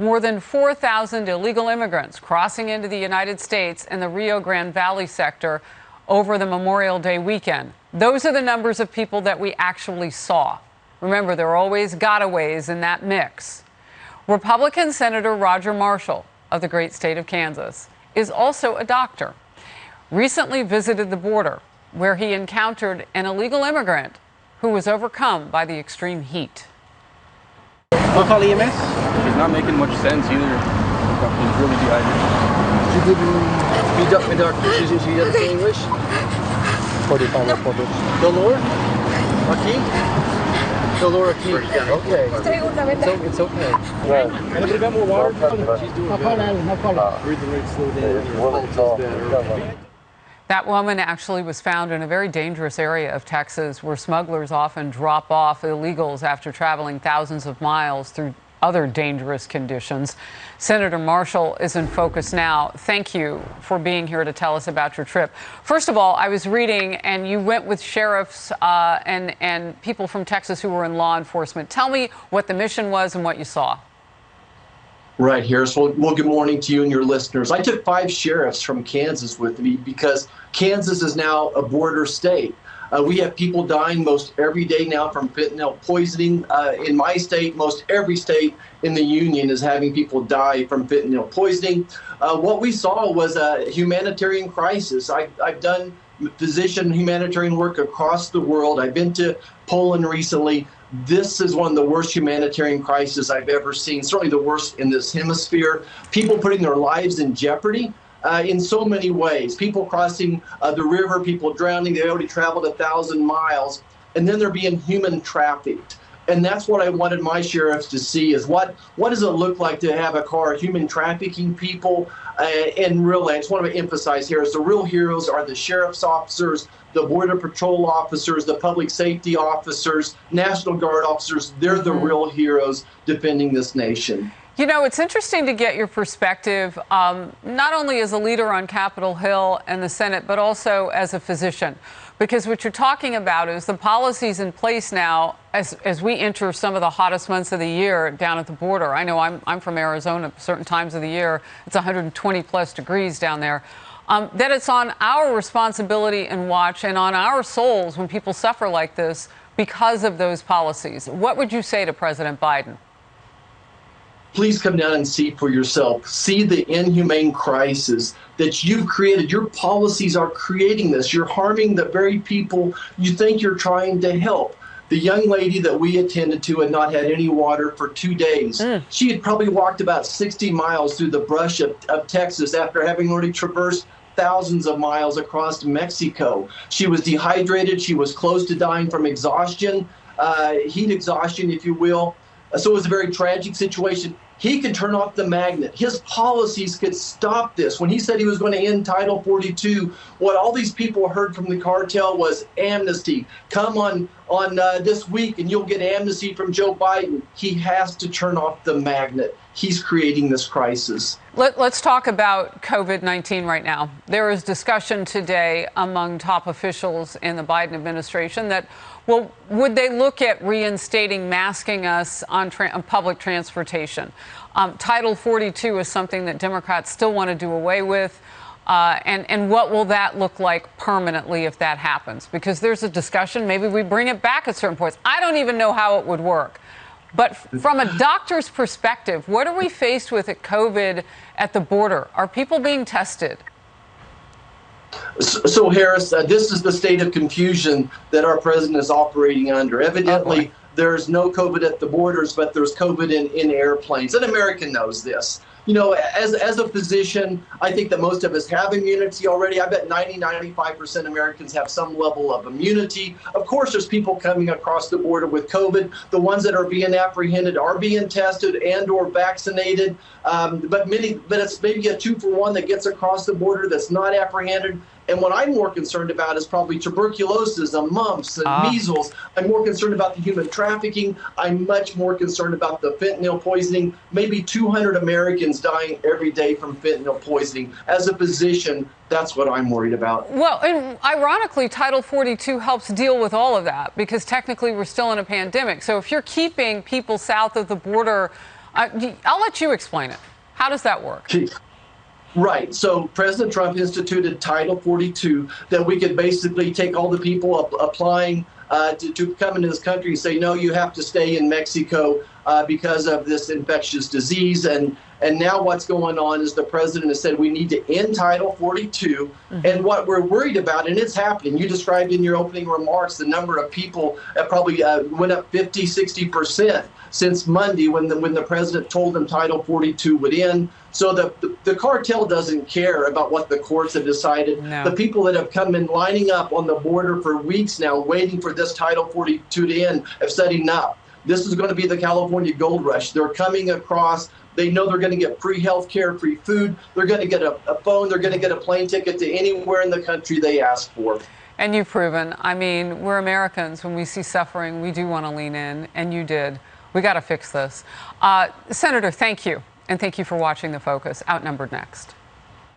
More than 4,000 illegal immigrants crossing into the United States in the Rio Grande Valley sector over the Memorial Day weekend. Those are the numbers of people that we actually saw. Remember, there are always gotaways in that mix. Republican Senator Roger Marshall of the great state of Kansas is also a doctor. Recently visited the border, where he encountered an illegal immigrant who was overcome by the extreme heat. I'll call EMS. It's not making much sense either. He's really dehydrated. My doctor, she doesn't say English. 45 Dolor? Aquí? Dolor aquí. Okay. It's okay. Right. Anybody got more water? She's doing better. Breathing rate slowed down. That woman actually was found in a very dangerous area of Texas where smugglers often drop off illegals after traveling thousands of miles through other dangerous conditions. Senator Marshall is in focus now. Thank you for being here to tell us about your trip. First of all, I was reading, and you went with sheriffs and people from Texas who were in law enforcement. Tell me what the mission was and what you saw. Right, Harris. Well, good morning to you and your listeners. I took 5 sheriffs from Kansas with me because Kansas is now a border state. We have people dying most every day now from fentanyl poisoning. In my state, most every state in the union is having people die from fentanyl poisoning. What we saw was a humanitarian crisis. I've done physician humanitarian work across the world. I've been to Poland recently. This is one of the worst humanitarian crises I've ever seen, certainly the worst in this hemisphere. People putting their lives in jeopardy in so many ways. People crossing the river, people drowning. They already traveled 1,000 miles, and then they're being human trafficked. And that's what I wanted my sheriffs to see is what does it look like to have a car human trafficking people? And really, I just want to emphasize here is the real heroes are the sheriff's officers, the Border Patrol officers, the public safety officers, National Guard officers. They're the real heroes defending this nation. You know, it's interesting to get your perspective, not only as a leader on Capitol Hill and the Senate, but also as a physician. Because what you're talking about is the policies in place now as we enter some of the hottest months of the year down at the border. I know I'm from Arizona, certain times of the year, it's 120 plus degrees down there. That it's on our responsibility and watch and on our souls when people suffer like this because of those policies. What would you say to President Biden? Please come down and see for yourself. See the inhumane crisis that you've created. Your policies are creating this. You're harming the very people you think you're trying to help. The young lady that we attended to had not had any water for 2 days. She had probably walked about 60 miles through the brush of Texas after having already traversed thousands of miles across Mexico. She was dehydrated. She was close to dying from exhaustion, heat exhaustion, if you will. So it was a very tragic situation. He could turn off the magnet. His policies could stop this. When he said he was going to end Title 42, what all these people heard from the cartel was amnesty. Come on this week and you'll get amnesty from Joe Biden. He has to turn off the magnet. He's creating this crisis. Let's talk about COVID-19 right now. There is discussion today among top officials in the Biden administration that, well, would they look at reinstating masking us on public transportation? Title 42 is something that Democrats still want to do away with. And what will that look like permanently if that happens? Because there's a discussion, maybe we bring it back at certain points. I don't even know how it would work. But from a doctor's perspective, what are we faced with at COVID at the border? Are people being tested? So Harris, this is the state of confusion that our president is operating under. Evidently, there's no COVID at the borders, but there's COVID in airplanes. And America knows this. You know, as a physician, I think that most of us have immunity already. I bet 95% Americans have some level of immunity. Of course, there's people coming across the border with COVID. The ones that are being apprehended are being tested and or vaccinated. But it's maybe a 2-for-1 that gets across the border that's not apprehended. And what I'm more concerned about is probably tuberculosis and mumps and measles. I'm more concerned about the human trafficking. I'm much more concerned about the fentanyl poisoning. Maybe 200 Americans dying every day from fentanyl poisoning. As a physician, that's what I'm worried about. Well, and ironically, Title 42 helps deal with all of that because technically we're still in a pandemic. So if you're keeping people south of the border I'll let you explain it. How does that work? Right. So President Trump instituted Title 42 that we could basically take all the people applying to come into this country and say, no, you have to stay in Mexico because of this infectious disease. And now what's going on is the president has said we need to end Title 42. And what we're worried about, and it's happening, you described in your opening remarks the number of people that probably went up 50, 60% since Monday when the president told them Title 42 would end. So the cartel doesn't care about what the courts have decided. No. The people that have come in lining up on the border for weeks now, waiting for this Title 42 to end, have said enough. This is going to be the California gold rush. They're coming across. They know they're going to get free health care, free food. They're going to get a phone. They're going to get a plane ticket to anywhere in the country they ask for. And you've proven, I mean, we're Americans. When we see suffering, we do want to lean in, and you did. We got to fix this. Senator, thank you. And thank you for watching The Focus. Outnumbered next.